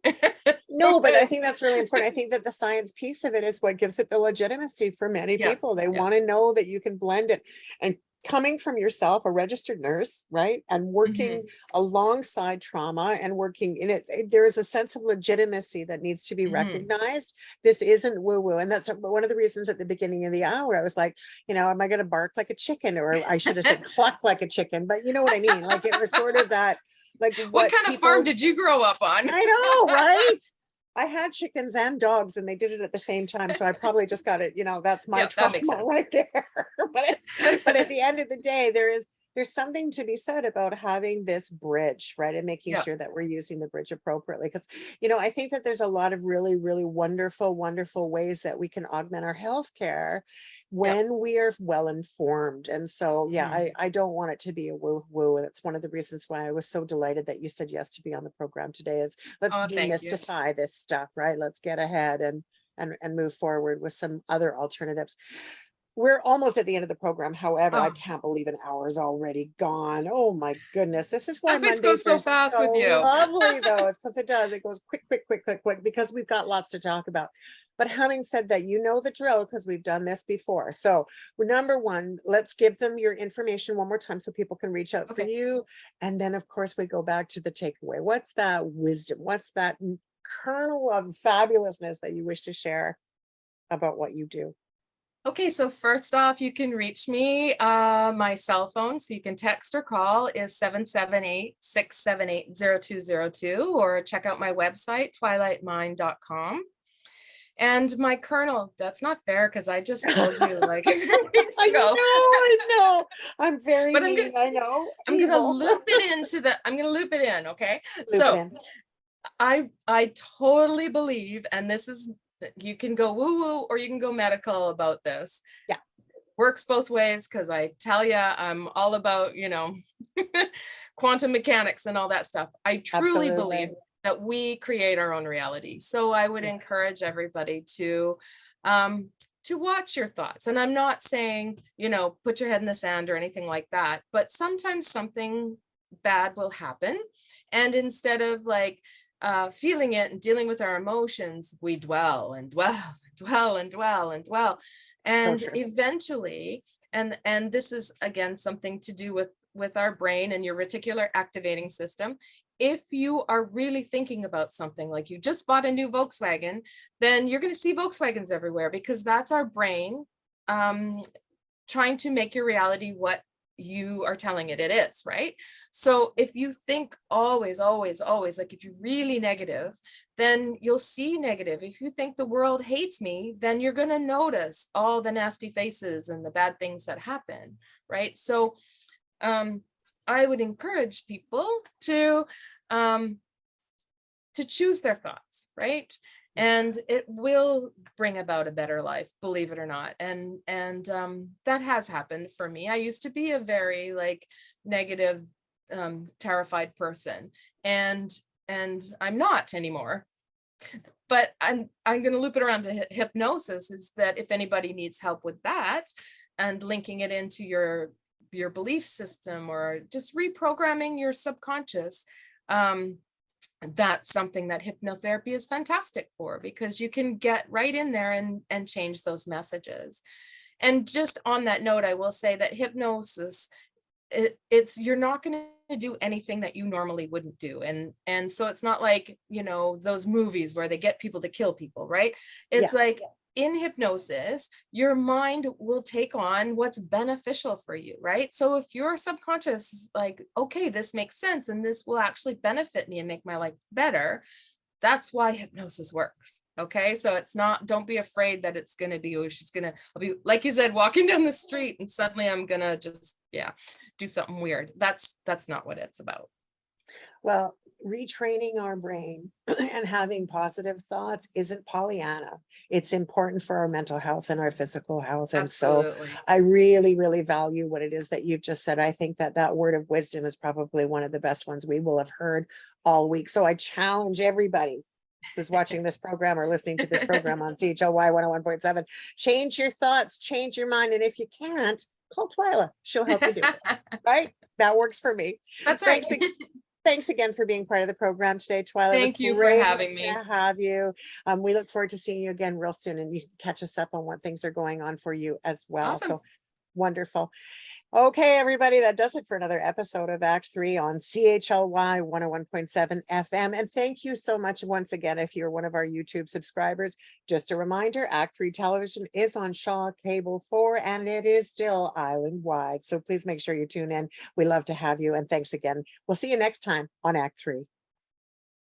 A: No, but I think that's really important. I think that the science piece of it is what gives it the legitimacy for many people. They want to know that you can blend it. And coming from yourself, a registered nurse, right? And working alongside trauma and working in it, there is a sense of legitimacy that needs to be recognized. This isn't woo-woo. And that's one of the reasons at the beginning of the hour, I was like, am I going to bark like a chicken? Or I should have said cluck like a chicken, but you know what I mean? Like it was sort of that, like
B: What
A: what
B: kind of
A: people,
B: farm did you grow up on?
A: I know, right? I had chickens and dogs and they did it at the same time. So I probably just got it, that's my
B: Yeah, that makes
A: trauma
B: sense.
A: right there. But at the end of the day, there's something to be said about having this bridge, right? And making
B: Yeah.
A: sure that we're using the bridge appropriately. Because, I think that there's a lot of really, really wonderful, wonderful ways that we can augment our healthcare
B: Yeah.
A: when we are well informed. And so, yeah,
B: Mhm.
A: I don't want it to be a woo woo. That's one of the reasons why I was so delighted that you said yes to be on the program today, is let's
B: Oh, thank you.
A: demystify this stuff, right? Let's get ahead and move forward with some other alternatives. We're almost at the end of the program. However, I
B: Oh,
A: can't believe an hour is already gone. Oh my goodness. This is why
B: always goes
A: Mondays are
B: so fast with
A: so
B: you.
A: lovely though. It's because it does. It goes quick, quick, quick, quick, quick, because we've got lots to talk about. But having said that, you know the drill because we've done this before. So number one, let's give them your information one more time so people can reach out for
B: Okay.
A: you. And then of course we go back to the takeaway. What's that wisdom? What's that kernel of fabulousness that you wish to share about what you do?
B: Okay, so first off, you can reach me. My cell phone, so you can text or call, is 778-678-0202, or check out my website, twilightmind.com. And my kernel, that's not fair because I just told you like a few weeks
A: I
B: ago.
A: know. I'm very
B: But
A: mean. I know.
B: I'm gonna
A: Evil.
B: loop it into I'm gonna loop it in, okay?
A: Loop it
B: So
A: in.
B: I totally believe, and this is, you can go woo woo or you can go medical about this.
A: Yeah.
B: Works both ways, because I tell you, I'm all about, quantum mechanics and all that stuff. I truly believe
A: Absolutely.
B: that we create our own reality. So I would
A: Yeah.
B: encourage everybody to watch your thoughts. And I'm not saying, put your head in the sand or anything like that, but sometimes something bad will happen. And instead of feeling it and dealing with our emotions, we dwell and dwell and dwell and dwell and dwell.
A: So
B: And
A: true.
B: eventually, and this is again something to do with our brain and your reticular activating system. If you are really thinking about something, like you just bought a new Volkswagen, then you're going to see Volkswagens everywhere, because that's our brain trying to make your reality what you are telling it is, right? So if you think always, always, always, like if you're really negative, then you'll see negative. If you think the world hates me, then you're going to notice all the nasty faces and the bad things that happen, right? So I would encourage people to choose their thoughts, right? And it will bring about a better life, believe it or not. And that has happened for me. I used to be a very negative, terrified person, and I'm not anymore. But I'm going to loop it around to hypnosis, is that if anybody needs help with that and linking it into your belief system, or just reprogramming your subconscious, that's something that hypnotherapy is fantastic for, because you can get right in there and change those messages. And just on that note, I will say that hypnosis, it's you're not going to do anything that you normally wouldn't do. And so it's not like, those movies where they get people to kill people, right? It's like, in hypnosis, your mind will take on what's beneficial for you, right? So if your subconscious is like, okay, this makes sense and this will actually benefit me and make my life better, that's why hypnosis works. Okay. So it's not, don't be afraid that it's going to be, oh, I'll be, like you said, walking down the street and suddenly I'm going to just, do something weird. That's not what it's about.
A: Well, retraining our brain and having positive thoughts isn't Pollyanna. It's important for our mental health and our physical health. And
B: Absolutely.
A: so I really, really value what it is that you've just said. I think that word of wisdom is probably one of the best ones we will have heard all week. So I challenge everybody who's watching this program or listening to this program on CHLY 101.7, change your thoughts, change your mind. And if you can't, call Twyla. She'll help you do it. Right? That works for me.
B: That's right.
A: Thanks again for being part of the program today, Twyla.
B: Thank you for having me.
A: To have you. We look forward to seeing you again real soon, and you can catch us up on what things are going on for you as well.
B: Awesome.
A: So Wonderful. Okay, everybody, that does it for another episode of Act 3 on CHLY 101.7 FM. And thank you so much once again if you're one of our YouTube subscribers. Just a reminder, Act 3 television is on Shaw Cable 4, and it is still island-wide. So please make sure you tune in. We love to have you, and thanks again. We'll see you next time on Act 3.